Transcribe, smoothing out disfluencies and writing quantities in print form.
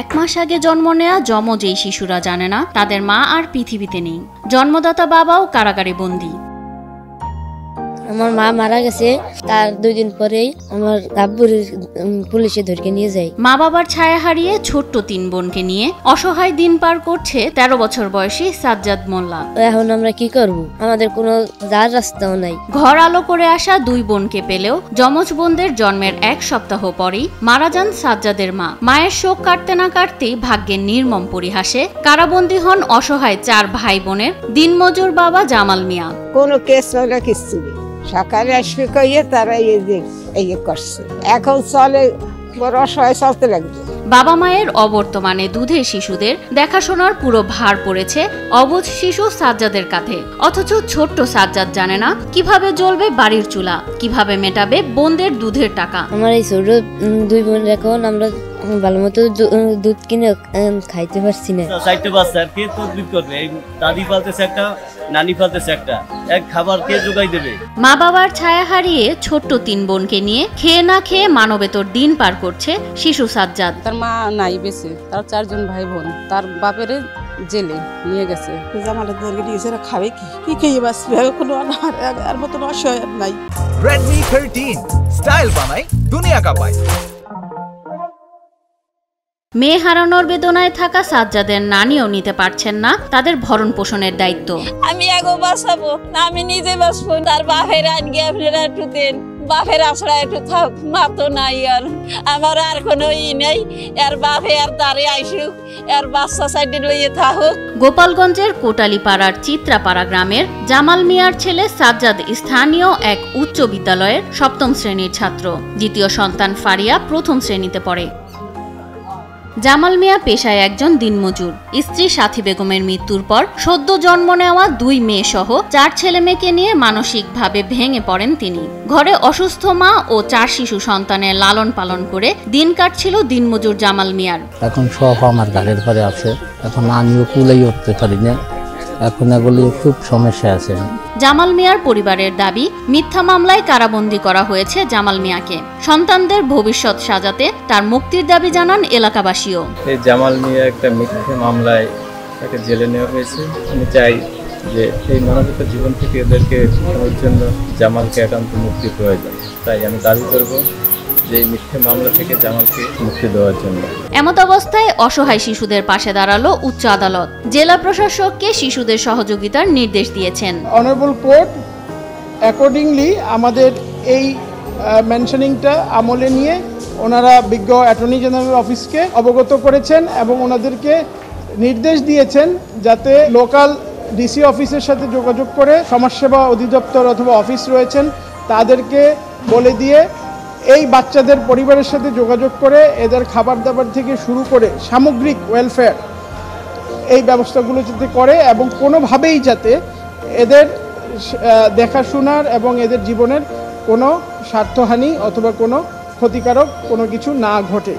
এক মাস আগে জন্ম নেয়া যমজ এই শিশুরা জানে না তাদের মা আর পৃথিবীতে নেই। জন্মদাতা বাবাও কারাগারে বন্দী। আমার মা মারা গেছে, তার 2 দিন পরেই আমার আব্বুর পুলিশে ধরে নিয়ে যায়। মা বাবার ছায়া হারিয়ে ছোট্ট 3 বোনকে নিয়ে অসহায় দিন পার করছে 13 বছর বয়সী সাজ্জাদ মোল্লা। এখন আমরা কি করব? আমাদের কোনো যার রাস্তাও নাই। ঘর আলো করে আসা 2 বোনকে পেলেও যমজ বোনদের জন্মের 1 সপ্তাহ পরেই মারা যান সাজ্জাদের মা। মায়ের শোক কাটতে না কাটতেই ভাগ্যের নির্মম পরিহাসে কারাবন্দী হন অসহায় 4 ভাই বোনের দিনমজুর বাবা জামাল মিয়া। কোনো কেস হলো কিছু নেই, সকালে আসবে কইয়ে তারা এই করছে, এখন চলে বড় অসহায় চলতে লাগবে। বাবা মায়ের অবর্তমানে দুধের শিশুদের দেখাশোনার পুরো ভার পড়েছে অবুঝ শিশু সাজ্জাদের কাঁধে। অথচ ছোট্ট সাজ্জাদ জানে না কিভাবে জ্বলবে বাড়ির চুলা, কিভাবে মেটাবে বোনদের দুধের টাকা। আমার এই ছোট 2 বোন এখন আমরা ভালো মতো দুধ কিনে খাইতে পারছি না। 4টে বাচ্চা কে তদবির করবে? দাদি পালতেছে একটা, নানি পালতেছে একটা, এক খাবার কে জোগাই দেবে? মা বাবার ছায়া হারিয়ে ছোট্ট 3 বোনকে নিয়ে খেয়ে না খেয়ে মানবেতর দিন পার করছে শিশু সাজ্জাদ। তার মা নাই বেঁচে, তার 4 জন ভাই বোন, তার বাপের জেলে নিয়ে গেছে। জামালের দরকার দিয়েছে, খাবে কি খেয়ে বাঁচবে? কোনো আর মতন অসহায় নাই। Redmi 13 স্টাইল বানাই দুনিয়া কাঁপায়। মেয়ে হারানোর বেদনায় থাকা সাজ্জাদের নানিও নিতে পারছেন না তাদের ভরণ পোষণের দায়িত্ব। আমি আগে বাঁচাবো না, আমি নিজে বাঁচবো। তার বাপের আনগে আপনারা একটু দেন, বাপের আছড়া একটু থাক, মা তো নাই আর আমার আর কোনো নেই। এর বাপে আর তারে আইসুক, এর বাচ্চা সাইডে লইয়ে থাকুক। গোপালগঞ্জের কোটালীপাড়ার চিত্রাপাড়া গ্রামের জামাল মিয়ার ছেলে সাজ্জাদ স্থানীয় এক উচ্চ বিদ্যালয়ের 7ম শ্রেণীর ছাত্র। দ্বিতীয় সন্তান ফারিয়া 1ম শ্রেণীতে পড়ে। জামাল মিয়া পেশায় একজন দিনমজুর। স্ত্রী সাথী বেগমের মৃত্যুর পর সদ্য জন্ম নেওয়া 2 মেয়ে সহ 4 ছেলে মেয়েকে নিয়ে মানসিকভাবে ভেঙে পড়েন তিনি। ঘরে অসুস্থ মা ও 4 শিশু সন্তানের লালন পালন করে দিন কাটছিল দিনমজুর জামাল মিয়ার। এখন সব আমার গাড়ির ঘরে আছে, এখন আমিও কুলেই উঠতে পারি না, এখন এগুলি খুব সমস্যা আছে। জামাল মিয়ার পরিবারের দাবি, মিথ্যা মামলায় কারাবন্দী করা হয়েছে জামাল মিয়াকে। সন্তানদের ভবিষ্যৎ সাজাতে তার মুক্তির দাবি জানান এলাকাবাসীও। এই জামাল মিয়া একটা মিথ্যা মামলায় তাকে জেলে নেওয়া হয়েছে। আমি চাই যে এই মানবিক জীবন থেকে এদেরকে বাঁচানোর জন্য জামালকে একান্ত মুক্তি প্রয়োজন। তাই আমি দাবি করব যে এই মিথ্যা মামলা থেকে জামালকে মুক্তি দেওয়ার জন্য। এমত অবস্থায় অসহায় শিশুদের পাশে দাঁড়ালো উচ্চ আদালত। জেলা প্রশাসককে শিশুদের সহযোগিতার নির্দেশ দিয়েছেন। অনারেবল কোর্ট অ্যাকর্ডিংলি আমাদের এই মেনশনিংটা আমলে নিয়ে ওনারা বিজ্ঞ অ্যাটর্নি জেনারেল অফিসকে অবগত করেছেন এবং ওনাদেরকে নির্দেশ দিয়েছেন যাতে লোকাল ডিসি অফিসের সাথে যোগাযোগ করে সমাজসেবা অধিদপ্তর অথবা অফিস রয়েছেন তাদেরকে বলে দিয়ে এই বাচ্চাদের পরিবারের সাথে যোগাযোগ করে এদের খাবার দাবার থেকে শুরু করে সামগ্রিক ওয়েলফেয়ার এই ব্যবস্থাগুলো যাতে করে এবং কোনোভাবেই যাতে এদের দেখাশোনার এবং এদের জীবনের কোনো স্বার্থহানি অথবা কোনো ক্ষতিকারক কোনো কিছু না ঘটে।